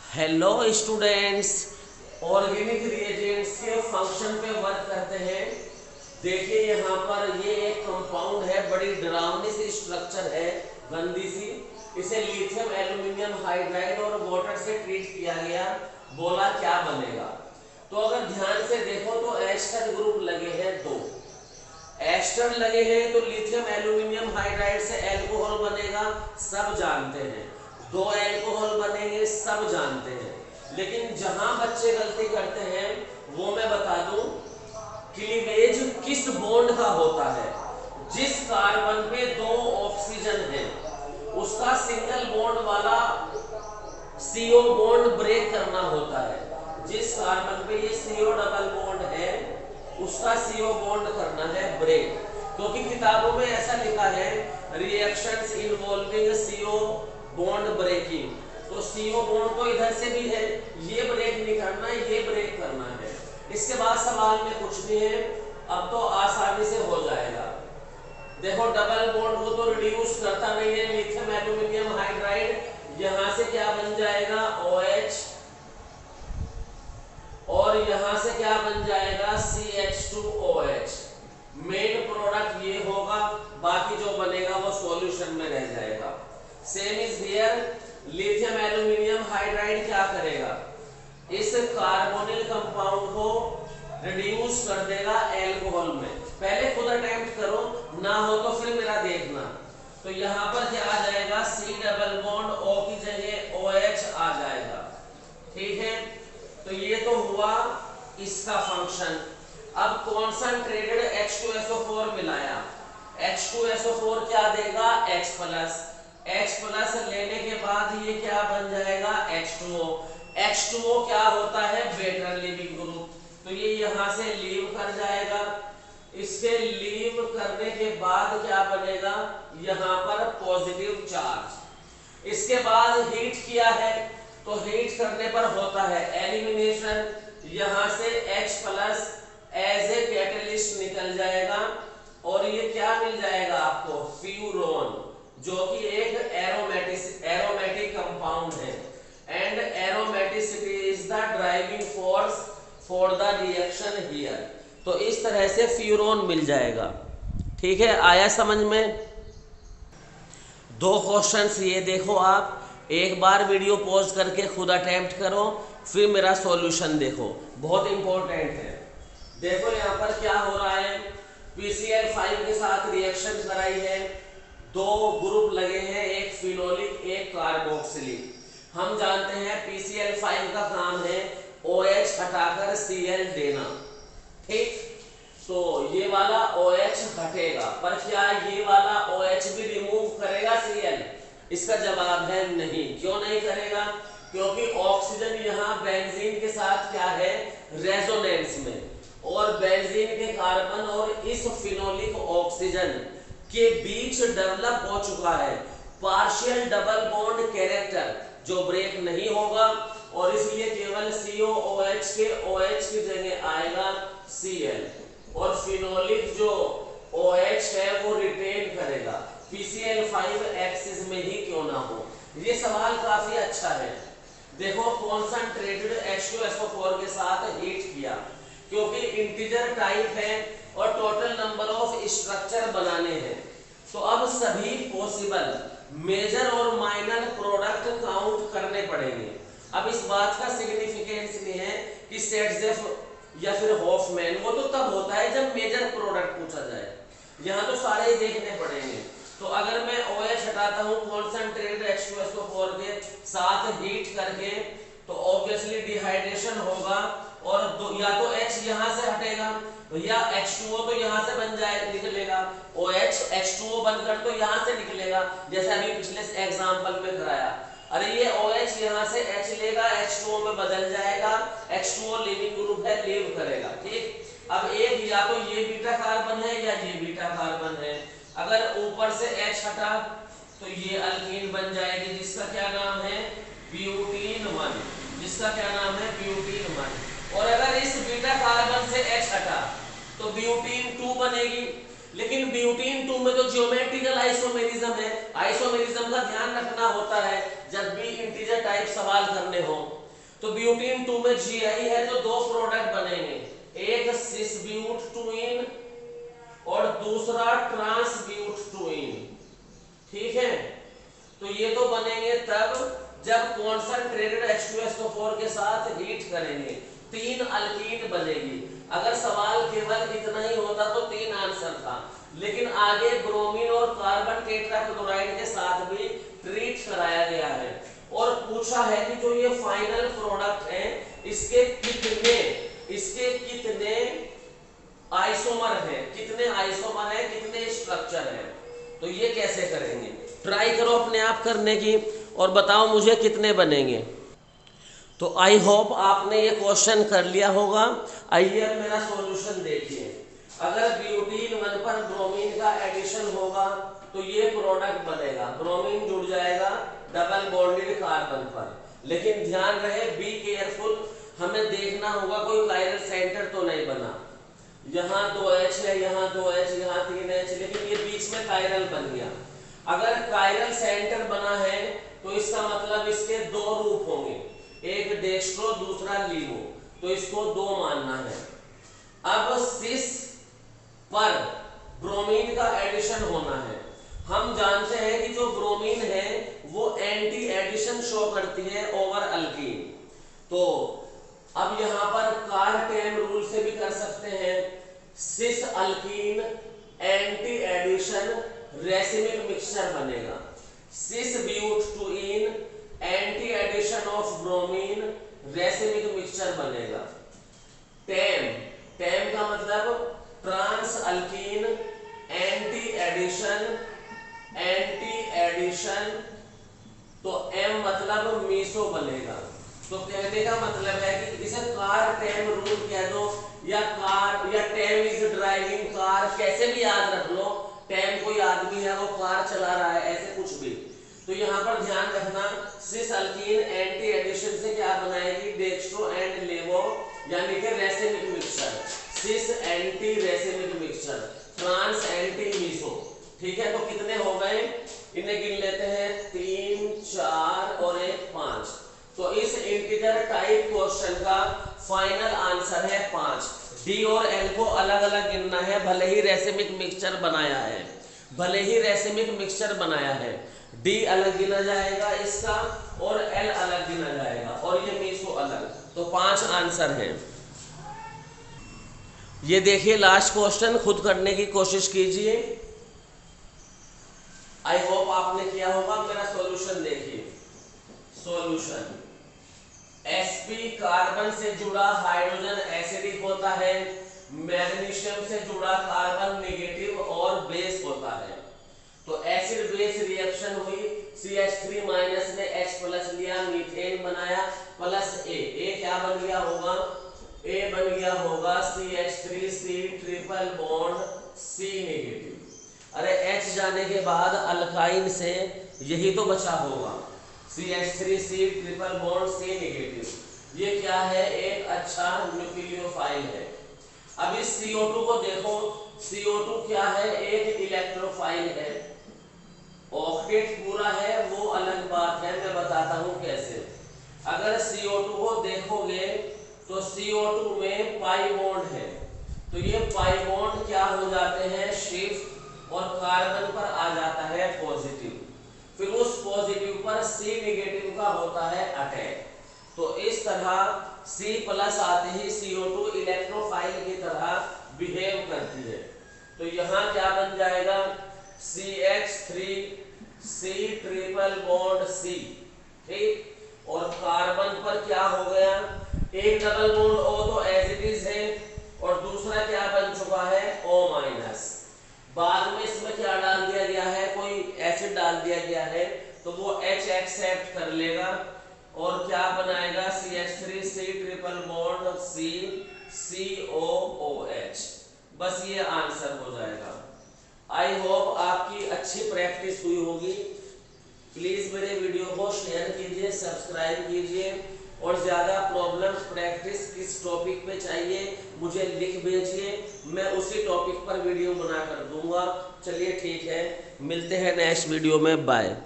Hello students, organic reagents के function पे work करते हैं। देखिए यहाँ पर ये एक कंपाउंड है, बड़ी डरावनी सी स्ट्रक्चर है, गंदी सी। इसे लिथियम एल्यूमिनियम हाइड्राइड और वाटर से ट्रीट किया गया। बोला क्या बनेगा। तो अगर ध्यान से देखो तो एस्टर ग्रुप लगे हैं दो। एस्टर लगे हैं तो लिथियम एल्यूमिनियम हाइड्राइड से एल्कोहल बनेगा, सब जानते हैं। दो एल्कोहल बनेंगे, सब जानते हैं। लेकिन जहां बच्चे गलती करते हैं वो मैं बता दूं, क्लीवेज किस बॉन्ड का होता है। जिस कार्बन पे दो ऑक्सीजन है उसका सिंगल बॉन्ड वाला CO बॉन्ड ब्रेक करना होता है। जिस कार्बन पे ये CO डबल बॉन्ड है उसका CO बॉन्ड करना है ब्रेक। क्योंकि किताबों में ऐसा लिखा है reactions involving CO bond breaking. तो CO बॉन्ड तो इधर से भी है, ये ब्रेक नहीं करना, ये ब्रेक करना है। इसके बाद सवाल में कुछ भी है, अब तो आसानी से हो जाएगा। देखो डबल बॉन्ड को तो रिड्यूस करता नहीं है लिथियम एल्यूमिनियम हाइड्राइड। यहां से क्या बन जाएगा OH, और यहां से क्या बन जाएगा CH2OH। मेन प्रोडक्ट ये होगा, बाकी जो बनेगा वो सॉल्यूशन में रह जाएगा। Same is here, lithium aluminium hydride क्या करेगा, इस कार्बोनिल कंपाउंड को रिड्यूस कर देगा एल्कोहल में। पहले खुद अटेम्प्ट करो, ना हो तो फिर मेरा देखना। तो यहाँ पर क्या आ जाएगा, C डबल बॉन्ड O की जगह OH आ जाएगा। ठीक है, तो ये तो हुआ इसका फंक्शन। अब कॉन्संट्रेटेड H2SO4 मिलाया, H2SO4 क्या देगा H प्लस। H प्लस लेने के बाद ये क्या बन जाएगा H2O। H2O क्या होता है, बेटर लिविंग ग्रुप। तो ये यहाँ से लीव कर जाएगा। इसके लीव करने के बाद क्या बनेगा, यहाँ पर पॉजिटिव चार्ज। इसके बाद हीट किया है तो हीट करने पर होता है एलिमिनेशन। यहाँ से H plus as a catalyst निकल जाएगा और ये क्या मिल जाएगा आपको, फ्यूरोन, जो कि एक एरोमेटिक कंपाउंड है। And aromaticity is the driving force for the reaction here. तो इस तरह से फ्यूरोन मिल जाएगा। ठीक है, आया समझ में। दो क्वेश्चंस ये देखो, आप एक बार वीडियो पॉज करके खुद अटेम्प्ट करो, फिर मेरा सॉल्यूशन देखो, बहुत इंपॉर्टेंट है। देखो यहाँ पर क्या हो रहा है, PCl5 के साथ रिएक्शन कराई है, दो ग्रुप लगे हैं, एक फिनोलिक एक कार्बोक्सिलिक। हम जानते हैं PCl5 का काम है OH हटाकर Cl देना। ठीक, तो ये वाला OH हटेगा, पर क्या ये वाला OH भी रिमूव करेगा Cl? इसका जवाब है नहीं। क्यों नहीं करेगा, क्योंकि ऑक्सीजन यहाँ बेंजीन के साथ क्या है, रेजोनेंस में, और बेंजीन के कार्बन और इस फिनोलिक ऑक्सीजन के बीच डेवलप हो चुका है पार्शियल डबल बॉन्ड कैरेक्टर, जो ब्रेक नहीं होगा, और इसलिए केवल COOH के OH की जगह आएगा Cl, और फिनोलिक जो OH है वो रिटेन करेगा, PCl5 एक्सिस में ही क्यों ना हो। ये सवाल काफी अच्छा है। देखो कॉन्संट्रेटेड H2SO4 के साथ हीट किया, क्योंकि इंटीजर टाइप है और टोटल नंबर ऑफ स्ट्रक्चर बनाने हैं, तो अब सभी पॉसिबल मेजर और माइनर प्रोडक्ट काउंट करने पड़ेंगे। अब इस बात का सिग्निफिकेंस नहीं है कि सेटजेफ या फिर हॉफमैन, वो तो तब होता है जब मेजर प्रोडक्ट पूछा जाए। यहाँ तो सारे ही देखने पड़ेंगे। तो अगर मैं OH हटाता हूँ कॉन्संट्रेटेड H2SO4 के साथ हीट करके, तो ऑब्वियसली डिहाइड्रेशन होगा, और या तो H यहाँ से हटेगा या H2O तो यहाँ से बन जाए निकलेगा, OH H2O बनकर तो यहाँ से निकलेगा, जैसे अभी पिछले एग्जांपल में कराया। अरे ये OH यहाँ से H लेगा, H2O में बदल जाएगा, H2O लिविंग ग्रुप है, लीव करेगा। ठीक, अब एक या तो ये बीटा कार्बन है या ये बीटा कार्बन है। अगर ऊपर से H हटा तो ये अल्कीन बन जाएगी, जिसका क्या नाम है, ब्यूटीन 1, जिसका क्या नाम है, ब्यूटीन 1। और अगर इस बीटा कार्बन से H हटा तो ब्यूटीन 2 बनेगी। लेकिन ब्यूटीन 2 में तो ज्योमेट्रिकल आइसोमेरिज्म है। आइसोमेरिज्म का ध्यान रखना होता है जब भी इंटीजर टाइप सवाल करने हो। तो ब्यूटीन 2 में जीआई है तो दो प्रोडक्ट बनेंगे, एक सिस ब्यूट टूइन और दूसरा ट्रांस ब्यूट टूइन। ठीक है, तो ये तो बनेंगे तब जब कॉन्संट्रेटेड H2SO4 के साथ हीट करेंगे, 3 अल्कीन बनेगी। अगर सवाल केवल इतना ही होता तो 3 आंसर था, लेकिन आगे ब्रोमीन और कार्बन टेट्राक्लोराइड के साथ भी ट्रीट कराया गया है और पूछा है कि जो ये फाइनल प्रोडक्ट है इसके कितने आइसोमर है, कितने स्ट्रक्चर है। तो ये कैसे करेंगे, ट्राई करो अपने आप करने की और बताओ मुझे कितने बनेंगे। तो आई होप आपने ये क्वेश्चन कर लिया होगा। आइए अब मेरा सॉल्यूशन देखिए। अगर ब्यूटीन 1 पर ब्रोमीन का एडिशन होगा तो ये प्रोडक्ट बनेगा, ब्रोमीन जुड़ जाएगा डबल बॉन्डेड कार्बन पर। लेकिन ध्यान रहे, बी केयरफुल, हमें देखना होगा कोई कायरल सेंटर तो नहीं बना। यहाँ 2H है, यहाँ 2H, यहाँ 3H, लेकिन ये बीच में कायरल बन गया। अगर कायरल सेंटर बना है तो इसका मतलब इसके दो रूप होंगे, एक डेक्स्ट्रो दूसरा लीवो, तो इसको 2 मानना है। अब सिस पर ब्रोमीन का एडिशन होना है। हम जानते हैं कि जो ब्रोमीन है वो एंटी एडिशन शो करती है ओवर अल्कीन। तो अब यहां पर कार-टेम रूल से भी कर सकते हैं, cis alkene anti addition racemic mixture बनेगा। Cis butene anti addition of bromine racemic mixture बनेगा। टेम का मतलब ट्रांस अल्कीन एंटी एडिशन, तो एम मतलब मीसो बनेगा। तो कहने का मतलब है कि इसे कार टेम रूल कह दो या टेम इज ड्राइविंग कार, कैसे भी याद रख लो। टेम कोई आदमी है, वो कार चला रहा है, ऐसे कुछ भी। तो यहाँ पर ध्यान रखना, सिस अल्कीन एंटी एडिशन से क्या बनाएगी, डेक्स्ट्रो एंड लेवो, यानी कि racemic mixture. Cis anti racemic mixture, trans anti meso. ठीक है, तो कितने हो गए, इन्हें गिन लेते हैं, 3, 4 और 1, 5। तो इस इंटीजर टाइप क्वेश्चन का फाइनल आंसर है 5। डी और एल को अलग अलग गिनना है, भले ही रेसिमिक मिक्सचर बनाया है, डी अलग गिना जाएगा इसका और एल अलग गिना जाएगा और ये मीसो अलग। तो 5 आंसर हैं। ये देखिए लास्ट क्वेश्चन, खुद करने की कोशिश कीजिए। आई होप आपने किया होगा। मेरा सॉल्यूशन देखिए। सॉल्यूशन, sp कार्बन से जुड़ा हाइड्रोजन एसिडिक होता है, मैग्नीशियम से जुड़ा कार्बन नेगेटिव और बेस होता है। तो एसिड बेस रिएक्शन हुई, CH3 माइनस ने H+ लिया, मीथेन बनाया प्लस A क्या बन गया होगा, A बन गया होगा CH3C triple bond C negative. अरे H जाने के बाद अल्काइन से यही तो बचा होगा, CH3C triple bond C negative. ये क्या है, एक अच्छा न्यूक्लियोफाइल है। अब इस CO2 को देखो, CO2 क्या है, एक इलेक्ट्रोफाइल है। ऑक्टेट पूरा है वो अलग बात है, मैं बताता हूं कैसे। अगर CO2 को देखोगे तो CO2 में पाई बॉन्ड है, तो ये पाई बॉन्ड क्या हो जाते हैं, शिफ्ट, और कार्बन पर आ जाता है पॉजिटिव। फिर उस पॉजिटिव पर C नेगेटिव का होता है अटैक। तो इस तरह C+ आते ही CO2 इलेक्ट्रोफाइल की तरह बिहेव करती है। तो यहाँ क्या बन जाएगा, CH3C ट्रिपल बॉन्ड C, ठीक, और कार्बन पर क्या हो गया, एक डबल बॉन्ड O तो एज इट इज है, और दूसरा क्या बन चुका है, O-। बाद में इसमें क्या डाल दिया गया है, कोई एसिड डाल दिया गया है, तो वो H एक्सेप्ट कर लेगा और क्या बनाएगा, CH3C triple bond C COOH। बस ये आंसर हो जाएगा। आई होप आपकी अच्छी प्रैक्टिस हुई होगी। प्लीज मेरे वीडियो को शेयर कीजिए, सब्सक्राइब कीजिए और ज़्यादा प्रॉब्लम्स प्रैक्टिस किस टॉपिक पे चाहिए मुझे लिख भेजिए, मैं उसी टॉपिक पर वीडियो बना कर दूंगा। चलिए ठीक है, मिलते हैं नेक्स्ट वीडियो में, बाय।